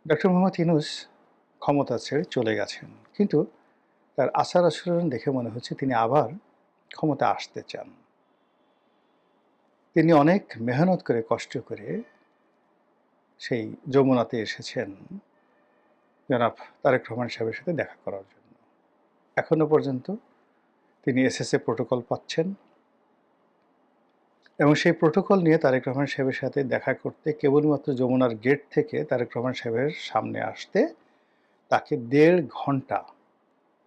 Doctor Mohammad Yunus ক্ষমতা ছেড়ে চলে গেছেন। কিন্তু তার আচার-আচরণ দেখে মনে হচ্ছে তিনি আবার ক্ষমতায় আসতে চান। তিনি অনেক মেহনত করে, কষ্ট করে সেই যমুনাতে এসেছেন জনাব তারেক রহমান সাহেবের সাথে দেখা করার জন্য। এখনো পর্যন্ত তিনি এসএসএ প্রোটোকল পাচ্ছেন এবং সেই প্রোটোকল নিয়ে তারেক রহমান সাহেবের সাথে দেখা করতে কেবলমাত্র যমুনার গেট থেকে তারেক রহমান সাহেবের সামনে আসতে তাকে ১.৫ ঘন্টা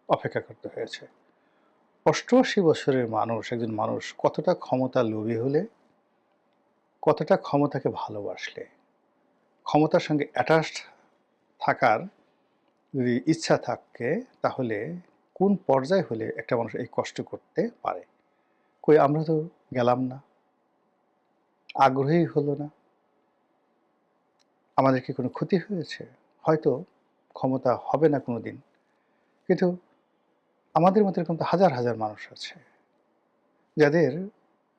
অপেক্ষা করতে হয়েছে। ৮৮ বছরের মানুষ, একজন মানুষ কতটা ক্ষমতা লোভী হলে, কতটা ক্ষমতাকে ভালোবাসলে, ক্ষমতার সঙ্গে অ্যাটাচড থাকার যদি ইচ্ছা থাকে, তাহলে কোন পর্যায়ে হলে একটা মানুষ এই কষ্ট করতে পারে? কই আমরা তো গেলাম না, আগ্রহী হলো না। আমাদের কি কোনো ক্ষতি হয়েছে? হয়তো ক্ষমতা হবে না কোনোদিন। কিন্তু আমাদের মতো এরকম তো হাজার, হাজার মানুষ আছে, যাদের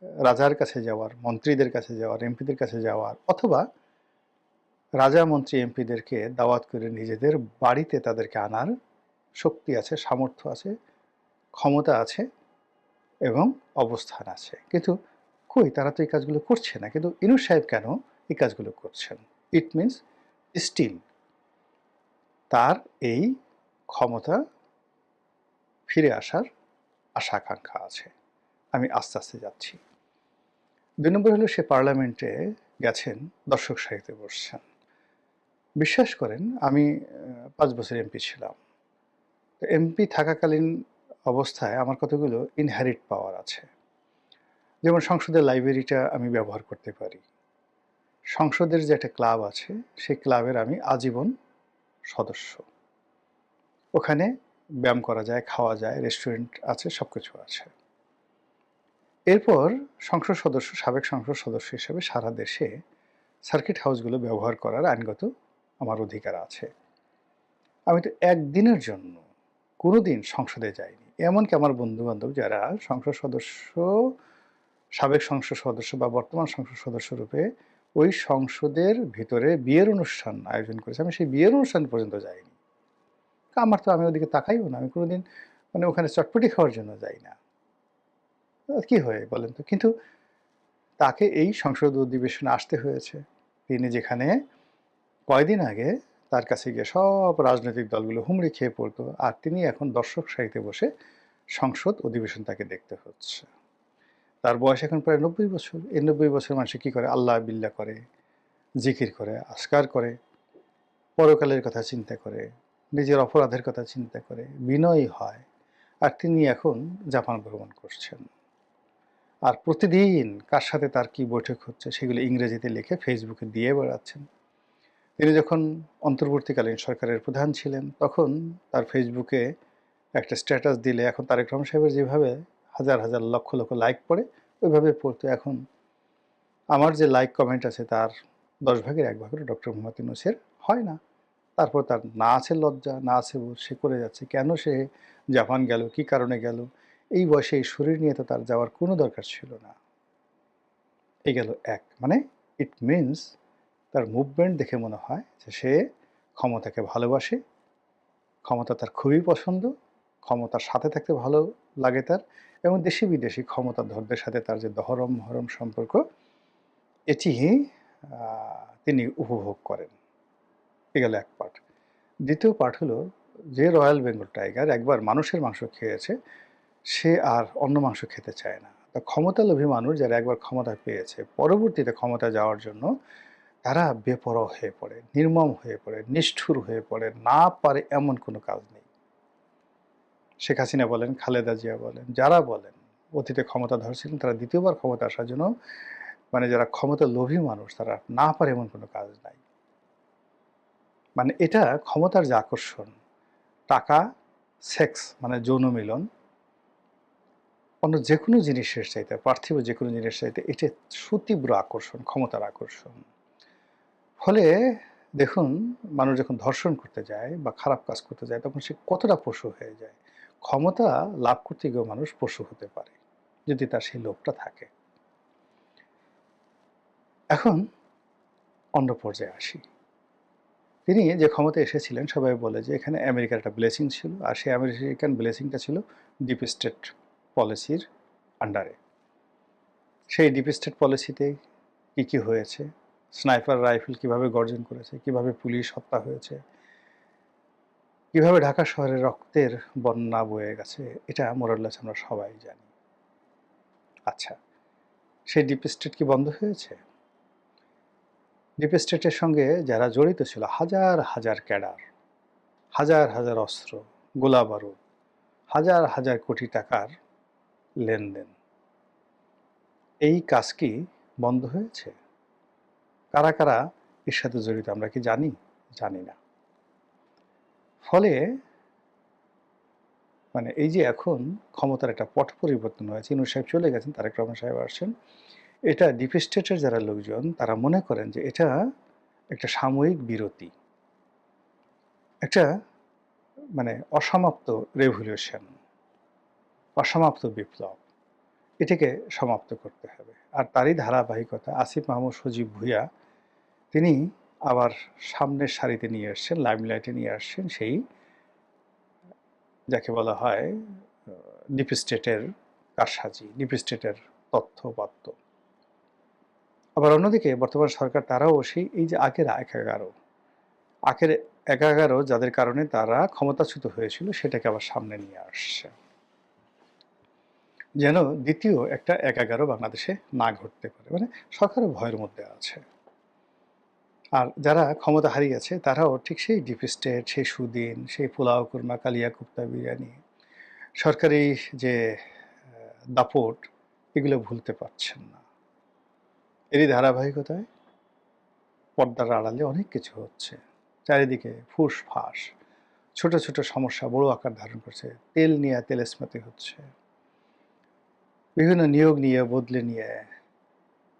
রাজার কাছে যাওয়ার, মন্ত্রীদের কাছে যাওয়ার, এমপিদের কাছে যাওয়ার অথবা রাজা, মন্ত্রী, এমপিদেরকে দাওয়াত করে নিজেদের বাড়িতে তাদেরকে আনার শক্তি আছে, সামর্থ্য আছে, ক্ষমতা আছে এবং অবস্থান আছে। কিন্তু কই তারা তো এই কাজগুলো করছে না। কিন্তু ইউনূস সাহেব কেন এই কাজগুলো করছেন? ইট মিনস স্টিল তার এই ক্ষমতা ফিরে আসার আশা-আকাঙ্ক্ষা আছে। আমি আস্তে, আস্তে যাচ্ছি। ২ নম্বর হলো সে পার্লামেন্টে গেছেন, দর্শক সারিতে বসছেন। বিশ্বাস করেন আমি ৫ বছর এমপি ছিলাম। তো এমপি থাকাকালীন অবস্থায় আমার কতগুলো ইনহেরিট পাওয়ার আছে। যেমন সংসদের লাইব্রেরিটা আমি ব্যবহার করতে পারি। সংসদের যে একটা ক্লাব আছে, সেই ক্লাবের আমি আজীবন সদস্য। ওখানে ব্যায়াম করা যায়, খাওয়া যায়, রেস্টুরেন্ট আছে, সবকিছু আছে। এরপর সংসদ সদস্য, সাবেক সংসদ সদস্য হিসেবে সারা দেশে সার্কিট হাউসগুলো ব্যবহার করার আইনগত আমার অধিকার আছে। আমি তো একদিনের জন্য কোনোদিন সংসদে যাইনি। এমনকি আমার বন্ধু-বান্ধব যারা সংসদ সদস্য, সাবেক সংসদ সদস্য বা বর্তমান সংসদ সদস্য রূপে ওই সংসদের ভিতরে বিয়ের অনুষ্ঠান আয়োজন করেছে, আমি সেই বিয়ের অনুষ্ঠান পর্যন্ত যাইনি। আমার তো আমি ওদিকে তাকাইও না। আমি কোনোদিন মানে ওখানে চটপটি খাওয়ার জন্য যাই না। কি হয় বলেন তো? কিন্তু তাকে এই সংসদ অধিবেশনে আসতে হয়েছে। তিনি যেখানে কয়দিন আগে তার কাছে গিয়ে সব রাজনৈতিক দলগুলো হুমড়ি খেয়ে পড়তো, আর তিনি এখন দর্শক সারিতে বসে সংসদ অধিবেশন তাকে দেখতে হচ্ছে। তার বয়স এখন প্রায় ৯০ বছর। এই ৯০ বছর মানুষ কি করে? আল্লাহ বিল্লাহ করে, জিকির করে, আজকার করে, পরকালের কথা চিন্তা করে, নিজের অপরাধের কথা চিন্তা করে, বিনয়ী হয়। আর তিনি এখন জাপান ভ্রমণ করছেন। আর প্রতিদিন কার সাথে তার কি বৈঠক হচ্ছে সেগুলো ইংরেজিতে লিখে ফেসবুকে দিয়ে বেড়াচ্ছেন। তিনি যখন অন্তর্বর্তীকালীন সরকারের প্রধান ছিলেন, তখন তার ফেসবুকে একটা স্ট্যাটাস দিলে এখন তারেক রহমান সাহেবের যেভাবে হাজার, হাজার লক্ষ, লক্ষ লাইক পড়ে, ওইভাবে পড়তো। এখন আমার যে লাইক কমেন্ট আছে তার ১০ ভাগের ১ ভাগও ডক্টর মোহাম্মদ ইউনূসের হয় না। তারপর তার না আছে লজ্জা, না আছে বোধ, সে করে যাচ্ছে। কেন সে জাপান গেল? কি কারণে গেল? এই বয়সে এই শরীর নিয়ে তো তার যাওয়ার কোনো দরকার ছিল না। এই গেল ১। মানে ইট মিনস তার মুভমেন্ট দেখে মনে হয় যে সে ক্ষমতাকে ভালোবাসে, ক্ষমতা তার খুবই পছন্দ, ক্ষমতার সাথে থাকতে ভালো লাগে তার, এবং দেশি বিদেশি ক্ষমতাধরদের সাথে তার যে দহরম-মহরম সম্পর্ক, এটি তিনি উপভোগ করেন। এ গেল এক পার্ট। দ্বিতীয় পার্ট হলো, যে রয়্যাল বেঙ্গল টাইগার একবার মানুষের মাংস খেয়েছে, সে আর অন্য মাংস খেতে চায় না। তা ক্ষমতালোভী মানুষ যারা একবার ক্ষমতা পেয়েছে, পরবর্তীতে ক্ষমতায় যাওয়ার জন্য তারা বেপরোয়া হয়ে পড়ে, নির্মম হয়ে পড়ে, নিষ্ঠুর হয়ে পড়ে, না পারে এমন কোনো কাজ নেই। শেখ হাসিনা বলেন, খালেদা জিয়া বলেন, যারা বলেন অতীতে ক্ষমতাধর ছিলেন, তারা দ্বিতীয়বার ক্ষমতা আসার জন্য মানে যারা ক্ষমতা লোভী মানুষ, তারা না পারে এমন কোনো কাজ নাই। মানে এটা ক্ষমতার যে আকর্ষণ, টাকা, সেক্স মানে যৌন মিলন, অন্য যেকোনো জিনিসের চাইতে, পার্থিব যেকোনো জিনিসের চাইতে এটা সুতীব্র আকর্ষণ, ক্ষমতার আকর্ষণ। ফলে দেখুন, মানুষ যখন ধর্ষণ করতে যায় বা খারাপ কাজ করতে যায়, তখন সে কতটা পশু হয়ে যায়। ক্ষমতা লাভ করতে গিয়েও মানুষ পশু হতে পারে, যদি তার সেই লোভটা থাকে। এখন অন্য পর্যায়ে আসি। তিনি যে ক্ষমতায় এসেছিলেন সবাই বলে যে এখানে আমেরিকার একটা ব্লেসিং ছিল, আর সেই আমেরিকান ব্লেসিংটা ছিল ডিপ স্টেট পলিসির আন্ডারে। সেই ডিপ স্টেট পলিসিতে কী হয়েছে, স্নাইপার রাইফেল কিভাবে গর্জন করেছে, কিভাবে পুলিশ হত্যা হয়েছে, কিভাবে ঢাকা শহরে রক্তের বন্যা বয়ে গেছে, এটা মোরাল্লাস আমরা সবাই জানি। আচ্ছা, সেই ডিপ স্টেট কি বন্ধ হয়েছে? ডিপ স্টেটের সঙ্গে যারা জড়িত ছিল, হাজার হাজার ক্যাডার, হাজার হাজার অস্ত্র, গোলা বারুদ, হাজার হাজার কোটি টাকার লেনদেন, এই কাজ কি বন্ধ হয়েছে? কারা কারা এর সাথে জড়িত আমরা কি জানি? জানি না। ফলে মানে এই যে এখন ক্ষমতার একটা পট পরিবর্তন হয়েছে, ইউনূস সাহেব চলে গেছেন, তারেক রহমান সাহেব আসছেন, এটা ডিপ স্টেটের যারা লোকজন তারা মনে করেন যে এটা একটা সাময়িক বিরতি, একটা মানে অসমাপ্ত রেভলিউশন, অসমাপ্ত বিপ্লব, এটাকে সমাপ্ত করতে হবে। আর তারই ধারাবাহিকতা আসিফ মাহমুদ সজীব ভুঁইয়া তিনি আবার সামনের সারিতে নিয়ে আসছেন, লাইমলাইটে নিয়ে আসছেন সেই যাকে বলা হয় ডিপ স্টেটের কারসাজি, ডিপ স্টেটের তথ্যপাত্য। আবার অন্যদিকে বর্তমান সরকার তারাও এই যে আগের 11 যাদের কারণে তারা ক্ষমতাচ্যুত হয়েছিল সেটাকে আবার সামনে নিয়ে আসছে, যেন দ্বিতীয় একটা 11 বাংলাদেশে না ঘটতে পারে। মানে সরকারও ভয়ের মধ্যে আছে। আর যারা ক্ষমতা হারিয়েছে তারাও ঠিক সেই ডিপ স্টেট, সেই সুদিন, সেই পোলাও কুরমা, কালিয়া কুপ্তা বিরিয়ানি, সরকারি যে দাপট, এগুলো ভুলতে পারছেন না। এরই ধারাবাহিকতায় পর্দার আড়ালে অনেক কিছু হচ্ছে, চারিদিকে ফুসফাস, ছোট ছোট সমস্যা বড় আকার ধারণ করছে। তেল নিয়ে তেলেস্মাতি হচ্ছে, বিভিন্ন নিয়োগ নিয়ে, বদলে নিয়ে,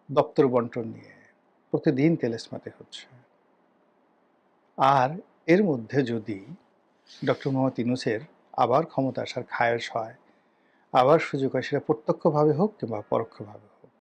দপ্তর বন্টন নিয়ে প্রতিদিন তেলেস্মাতি হচ্ছে। আর এর মধ্যে যদি ডক্টর মোহাম্মদ ইউনূসের আবার ক্ষমতা আসার খায়েশ হয়, আবার সুযোগ হয়, সেটা প্রত্যক্ষভাবে হোক কিংবা পরোক্ষভাবে হোক,